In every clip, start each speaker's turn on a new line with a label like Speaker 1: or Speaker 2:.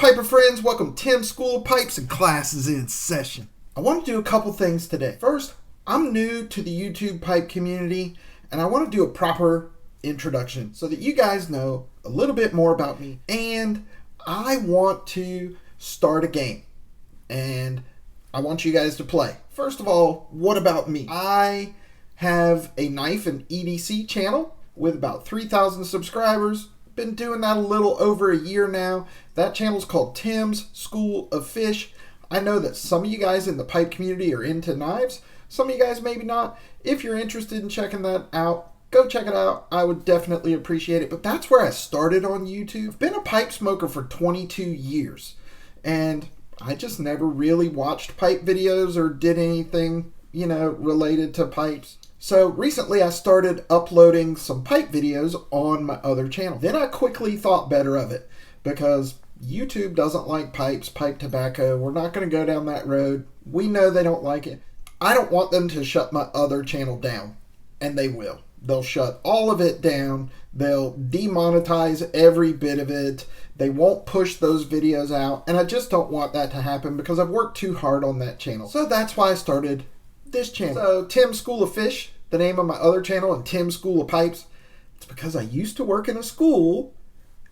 Speaker 1: Piper friends, welcome to Tim's School of Pipes and classes in session. I want to do a couple things today. First, I'm new to the YouTube pipe community and I want to do a proper introduction so that you guys know a little bit more about me, and I want to start a game and I want you guys to play. First of all, what about me? I have a knife and EDC channel with about 3,000 subscribers. Been doing that a little over a year now. That channel's called Tim's School of Fish. I know that some of you guys in the pipe community are into knives. Some of you guys maybe not. If you're interested in checking that out, go check it out. I would definitely appreciate it. But that's where I started on YouTube. I've been a pipe smoker for 22 years. And I just never really watched pipe videos or did anything, related to pipes. So recently I started uploading some pipe videos on my other channel. Then I quickly thought better of it because YouTube doesn't like pipes, pipe tobacco. We're not going to go down that road. We know they don't like it. I don't want them to shut my other channel down, and they will. They'll shut all of it down. They'll demonetize every bit of it. They won't push those videos out, and I just don't want that to happen because I've worked too hard on that channel. So that's why I started this channel. So Tim's School of Fish, the name of my other channel, and Tim's School of Pipes. It's because I used to work in a school,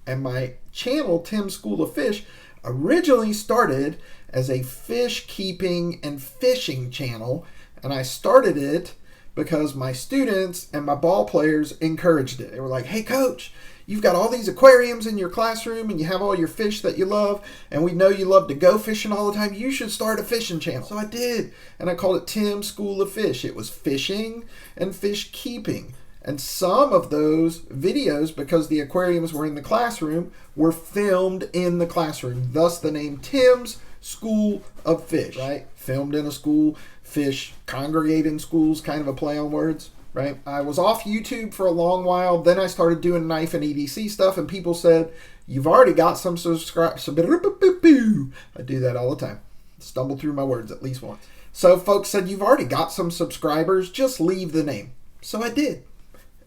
Speaker 1: and my channel, Tim's School of Fish, originally started as a fish keeping and fishing channel, and I started it because my students and my ball players encouraged it. They were like, "Hey coach, you've got all these aquariums in your classroom and you have all your fish that you love, and we know you love to go fishing all the time. You should start a fishing channel." So I did, and I called it Tim's School of Fish. It was fishing and fish keeping. And some of those videos, because the aquariums were in the classroom, were filmed in the classroom. Thus the name Tim's School of Fish, right? Filmed in a school, fish congregate in schools, kind of a play on words, right? I was off YouTube for a long while. Then I started doing knife and EDC stuff, and people said, "You've already got some subscribers." I do that all the time. Stumble through my words at least once. So folks said, "You've already got some subscribers, just leave the name." So I did.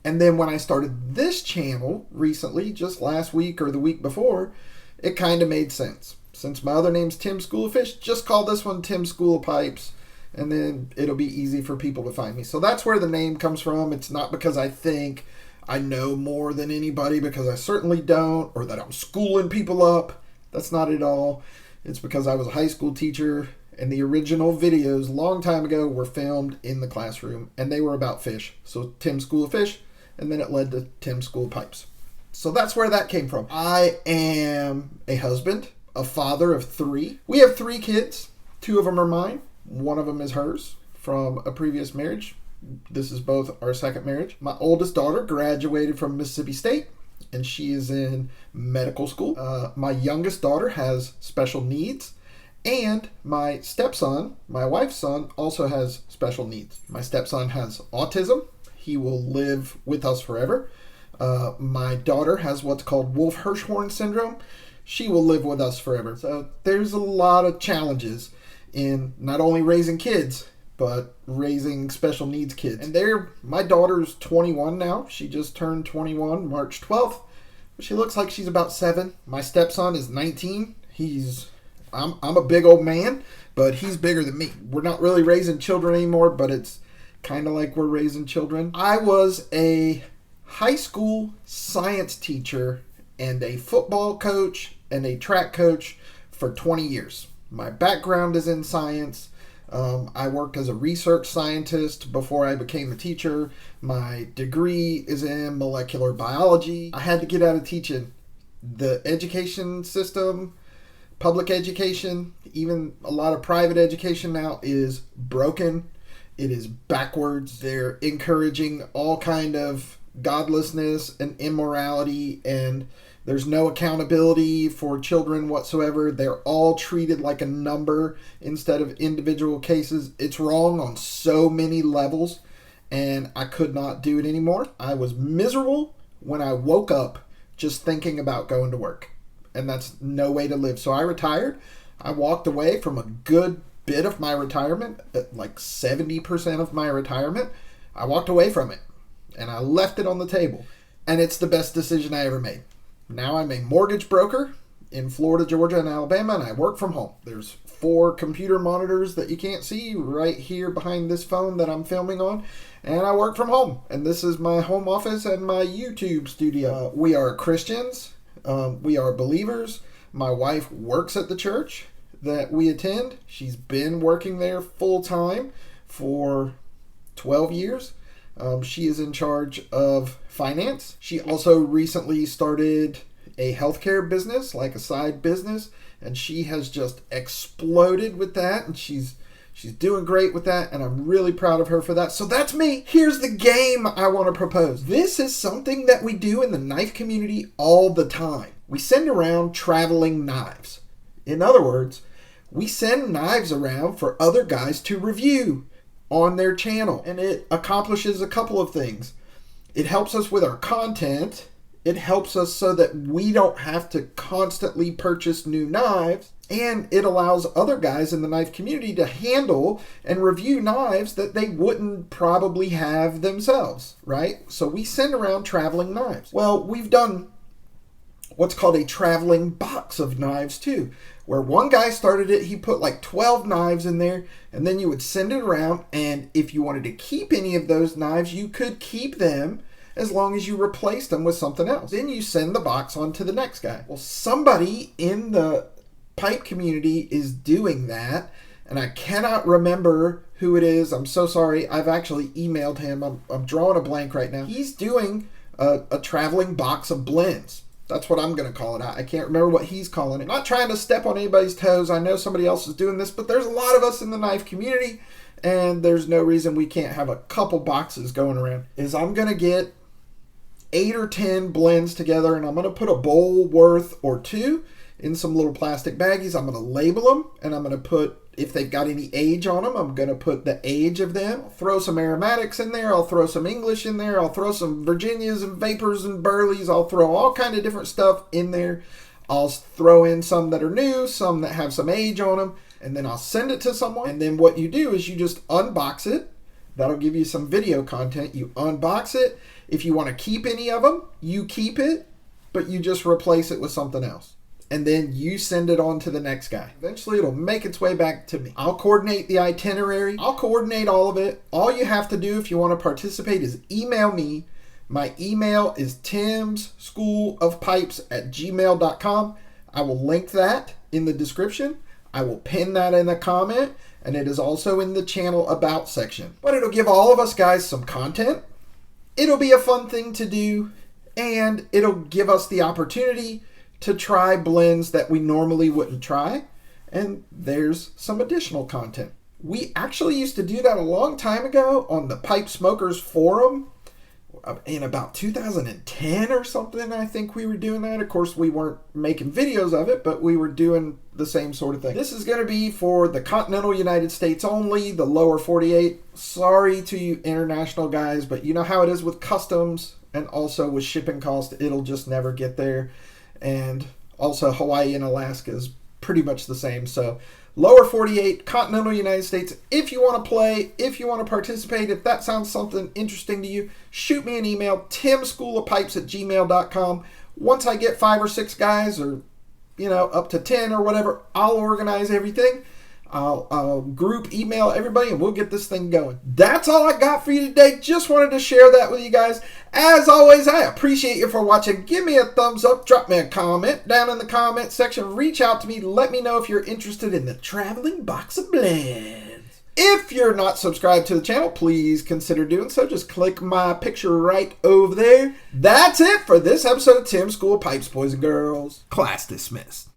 Speaker 1: And then when I started this channel recently, just last week or the week before, it kind of made sense. Since my other name's Tim's School of Fish, just call this one Tim's School of Pipes, and then it'll be easy for people to find me. So that's where the name comes from. It's not because I think I know more than anybody, because I certainly don't, or that I'm schooling people up. That's not it at all. It's because I was a high school teacher, and the original videos a long time ago were filmed in the classroom, and they were about fish. So Tim's School of Fish, and then it led to Tim's School of Pipes. So that's where that came from. I am a husband, a father of 3. We have 3 kids. 2 of them are mine. One of them is hers from a previous marriage. This is both our second marriage. My oldest daughter graduated from Mississippi State, and she is in medical school. My youngest daughter has special needs, and my stepson, my wife's son, also has special needs. My stepson has autism. He will live with us forever. My daughter has what's called Wolf-Hirschhorn syndrome. She will live with us forever. So there's a lot of challenges in not only raising kids, but raising special needs kids. And my daughter's 21 now. She just turned 21 March 12th. She looks like she's about 7. My stepson is 19. I'm a big old man, but he's bigger than me. We're not really raising children anymore, but it's kind of like we're raising children. I was a high school science teacher and a football coach and a track coach for 20 years. My background is in science. I worked as a research scientist before I became a teacher. My degree is in molecular biology. I had to get out of teaching. The education system, public education, even a lot of private education now is broken. It is backwards. They're encouraging all kind of godlessness and immorality, and there's no accountability for children whatsoever. They're all treated like a number instead of individual cases. It's wrong on so many levels, and I could not do it anymore. I was miserable when I woke up just thinking about going to work, and that's no way to live. So I retired. I walked away from a good bit of my retirement, like 70% of my retirement. I walked away from it, and I left it on the table, and it's the best decision I ever made. Now I'm a mortgage broker in Florida, Georgia, and Alabama, and I work from home. There's 4 computer monitors that you can't see right here behind this phone that I'm filming on, and I work from home. And this is my home office and my YouTube studio. We are Christians. We are believers. My wife works at the church that we attend. She's been working there full time for 12 years. She is in charge of finance. She also recently started a healthcare business, like a side business, and she has just exploded with that, and she's doing great with that, and I'm really proud of her for that. So that's me. Here's the game I want to propose. This is something that we do in the knife community all the time. We send around traveling knives. In other words, we send knives around for other guys to review on their channel, and it accomplishes a couple of things. It helps us with our content. It helps us so that we don't have to constantly purchase new knives, and it allows other guys in the knife community to handle and review knives that they wouldn't probably have themselves, right? So we send around traveling knives. Well, we've done what's called a traveling box of knives too, where one guy started it. He put like 12 knives in there, and then you would send it around, and if you wanted to keep any of those knives, you could keep them as long as you replaced them with something else. Then you send the box on to the next guy. Well, somebody in the pipe community is doing that, and I cannot remember who it is. I'm so sorry. I've actually emailed him. I'm drawing a blank right now. He's doing a traveling box of blends. That's what I'm going to call it. I can't remember what he's calling it. Not trying to step on anybody's toes. I know somebody else is doing this, but there's a lot of us in the knife community, and there's no reason we can't have a couple boxes going around. I'm going to get 8 or 10 blends together, and I'm going to put a bowl worth or 2 in some little plastic baggies. I'm going to label them, and I'm going to put, if they've got any age on them, I'm going to put the age of them. I'll throw some aromatics in there. I'll throw some English in there. I'll throw some Virginias and Vapors and Burleys. I'll throw all kind of different stuff in there. I'll throw in some that are new, some that have some age on them, and then I'll send it to someone. And then what you do is you just unbox it. That'll give you some video content. You unbox it. If you want to keep any of them, you keep it, but you just replace it with something else. And then you send it on to the next guy. Eventually, it'll make its way back to me. I'll coordinate the itinerary. I'll coordinate all of it. All you have to do if you want to participate is email me. My email is TimsSchoolofPipes@gmail.com. I will link that in the description. I will pin that in the comment, and it is also in the channel about section. But it'll give all of us guys some content. It'll be a fun thing to do, and it'll give us the opportunity to try blends that we normally wouldn't try, and there's some additional content. We actually used to do that a long time ago on the Pipe Smokers Forum in about 2010 or something. I think we were doing that. Of course, we weren't making videos of it, but we were doing the same sort of thing. This is going to be for the continental United States only, the lower 48. Sorry to you international guys, but you know how it is with customs and also with shipping cost. It'll just never get there. And also Hawaii and Alaska is pretty much the same. So lower 48, continental United States. If you want to play, if you want to participate, if that sounds something interesting to you, shoot me an email, TimsSchoolofPipes@gmail.com. Once I get 5 or 6 guys, or up to 10 or whatever, I'll organize everything. I'll group email everybody, and we'll get this thing going. That's all I got for you today. Just wanted to share that with you guys. As always, I appreciate you for watching. Give me a thumbs up. Drop me a comment down in the comment section. Reach out to me. Let me know if you're interested in the traveling box of blends. If you're not subscribed to the channel, please consider doing so. Just click my picture right over there. That's it for this episode of Tim's School of Pipes, boys and girls. Class dismissed.